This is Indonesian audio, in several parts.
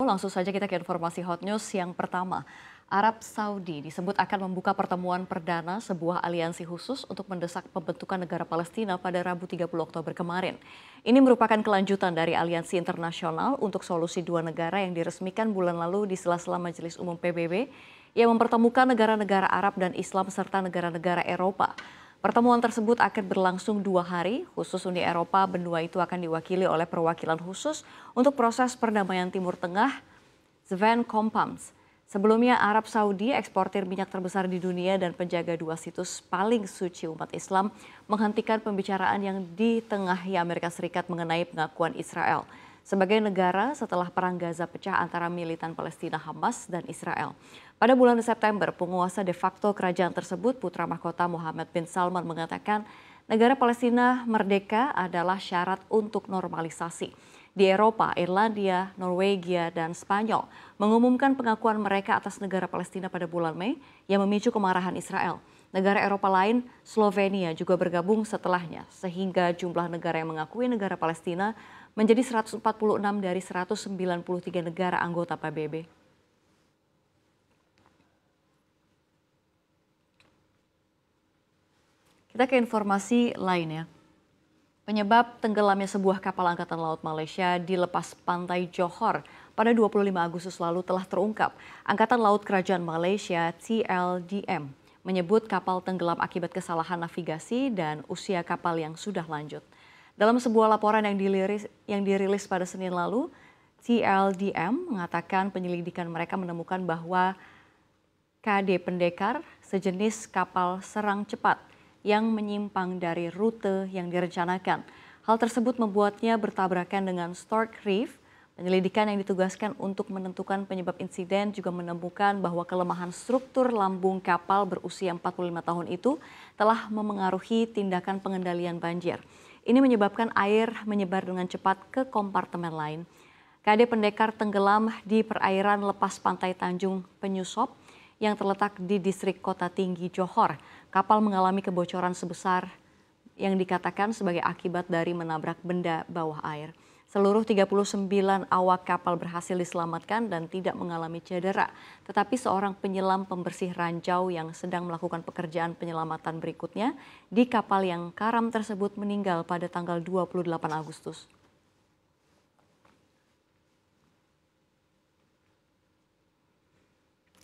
langsung saja kita ke informasi hot news yang pertama. Arab Saudi disebut akan membuka pertemuan perdana sebuah aliansi khusus untuk mendesak pembentukan negara Palestina pada Rabu 30 Oktober kemarin. Ini merupakan kelanjutan dari aliansi internasional untuk solusi dua negara yang diresmikan bulan lalu di sela-sela Majelis Umum PBB yang mempertemukan negara-negara Arab dan Islam serta negara-negara Eropa. Pertemuan tersebut akan berlangsung 2 hari, khusus Uni Eropa benua itu akan diwakili oleh perwakilan khusus untuk proses perdamaian Timur Tengah, Sven Kompams. Sebelumnya Arab Saudi, eksportir minyak terbesar di dunia dan penjaga dua situs paling suci umat Islam, menghentikan pembicaraan yang ditengahi Amerika Serikat mengenai pengakuan Israel sebagai negara setelah perang Gaza pecah antara militan Palestina Hamas dan Israel. Pada bulan September, penguasa de facto kerajaan tersebut, putra mahkota Mohammed bin Salman, mengatakan negara Palestina merdeka adalah syarat untuk normalisasi. Di Eropa, Irlandia, Norwegia, dan Spanyol mengumumkan pengakuan mereka atas negara Palestina pada bulan Mei yang memicu kemarahan Israel. Negara Eropa lain, Slovenia, juga bergabung setelahnya, sehingga jumlah negara yang mengakui negara Palestina menjadi 146 dari 193 negara anggota PBB. Kita ke informasi lainnya. Penyebab tenggelamnya sebuah kapal Angkatan Laut Malaysia di lepas pantai Johor pada 25 Agustus lalu telah terungkap. Angkatan Laut Kerajaan Malaysia TLDM menyebut kapal tenggelam akibat kesalahan navigasi dan usia kapal yang sudah lanjut. Dalam sebuah laporan yang dirilis pada Senin lalu, TLDM mengatakan penyelidikan mereka menemukan bahwa KD Pendekar, sejenis kapal serang cepat yang menyimpang dari rute yang direncanakan. Hal tersebut membuatnya bertabrakan dengan Stork Reef. Penyelidikan yang ditugaskan untuk menentukan penyebab insiden juga menemukan bahwa kelemahan struktur lambung kapal berusia 45 tahun itu telah memengaruhi tindakan pengendalian banjir. Ini menyebabkan air menyebar dengan cepat ke kompartemen lain. KD Pendekar tenggelam di perairan lepas pantai Tanjung Penyusop yang terletak di distrik Kota Tinggi Johor. Kapal mengalami kebocoran sebesar yang dikatakan sebagai akibat dari menabrak benda bawah air. Seluruh 39 awak kapal berhasil diselamatkan dan tidak mengalami cedera. Tetapi seorang penyelam pembersih ranjau yang sedang melakukan pekerjaan penyelamatan berikutnya di kapal yang karam tersebut meninggal pada tanggal 28 Agustus.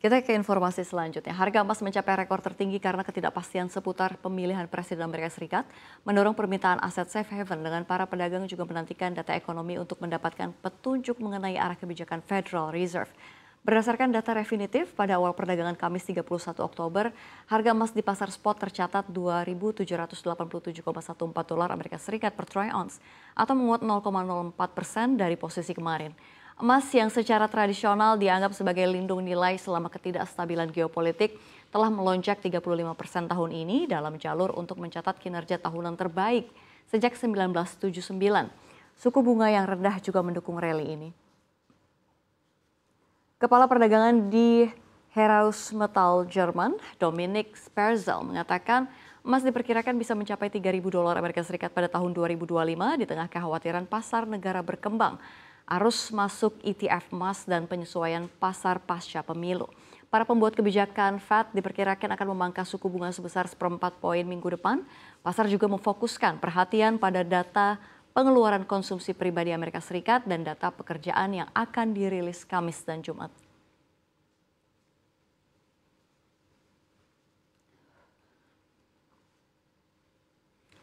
Kita ke informasi selanjutnya. Harga emas mencapai rekor tertinggi karena ketidakpastian seputar pemilihan Presiden Amerika Serikat mendorong permintaan aset safe haven dengan para pedagang juga menantikan data ekonomi untuk mendapatkan petunjuk mengenai arah kebijakan Federal Reserve. Berdasarkan data definitif pada awal perdagangan Kamis 31 Oktober, harga emas di pasar spot tercatat 2.787,14 dolar Amerika Serikat per troy ounce atau menguat 0,04% dari posisi kemarin. Emas yang secara tradisional dianggap sebagai lindung nilai selama ketidakstabilan geopolitik telah melonjak 35% tahun ini dalam jalur untuk mencatat kinerja tahunan terbaik sejak 1979. Suku bunga yang rendah juga mendukung rally ini. Kepala Perdagangan di Heraeus Metall Jerman, Dominik Sperzel, mengatakan emas diperkirakan bisa mencapai 3.000 dolar Amerika Serikat pada tahun 2025 di tengah kekhawatiran pasar negara berkembang, arus masuk ETF emas dan penyesuaian pasar pasca pemilu. Para pembuat kebijakan Fed diperkirakan akan memangkas suku bunga sebesar 1/4 poin minggu depan. Pasar juga memfokuskan perhatian pada data pengeluaran konsumsi pribadi Amerika Serikat dan data pekerjaan yang akan dirilis Kamis dan Jumat.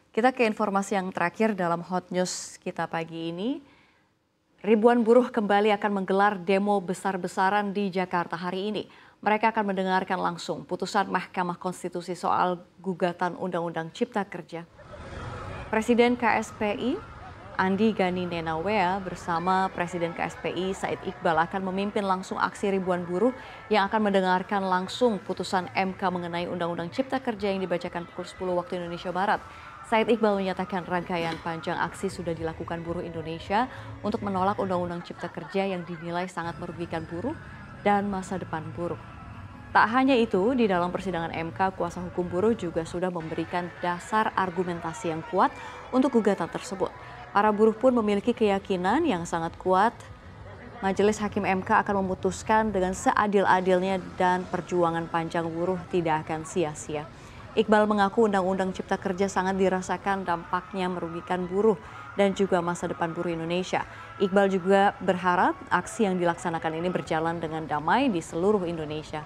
Kita ke informasi yang terakhir dalam hot news kita pagi ini. Ribuan buruh kembali akan menggelar demo besar-besaran di Jakarta hari ini. Mereka akan mendengarkan langsung putusan Mahkamah Konstitusi soal gugatan Undang-Undang Cipta Kerja. Presiden KSPI Andi Gani Nenawea bersama Presiden KSPI Said Iqbal akan memimpin langsung aksi ribuan buruh yang akan mendengarkan langsung putusan MK mengenai Undang-Undang Cipta Kerja yang dibacakan pukul 10 waktu Indonesia Barat. Said Iqbal menyatakan rangkaian panjang aksi sudah dilakukan buruh Indonesia untuk menolak Undang-Undang Cipta Kerja yang dinilai sangat merugikan buruh dan masa depan buruh. Tak hanya itu, di dalam persidangan MK, kuasa hukum buruh juga sudah memberikan dasar argumentasi yang kuat untuk gugatan tersebut. Para buruh pun memiliki keyakinan yang sangat kuat Majelis Hakim MK akan memutuskan dengan seadil-adilnya dan perjuangan panjang buruh tidak akan sia-sia. Iqbal mengaku Undang-Undang Cipta Kerja sangat dirasakan dampaknya merugikan buruh dan juga masa depan buruh Indonesia. Iqbal juga berharap aksi yang dilaksanakan ini berjalan dengan damai di seluruh Indonesia.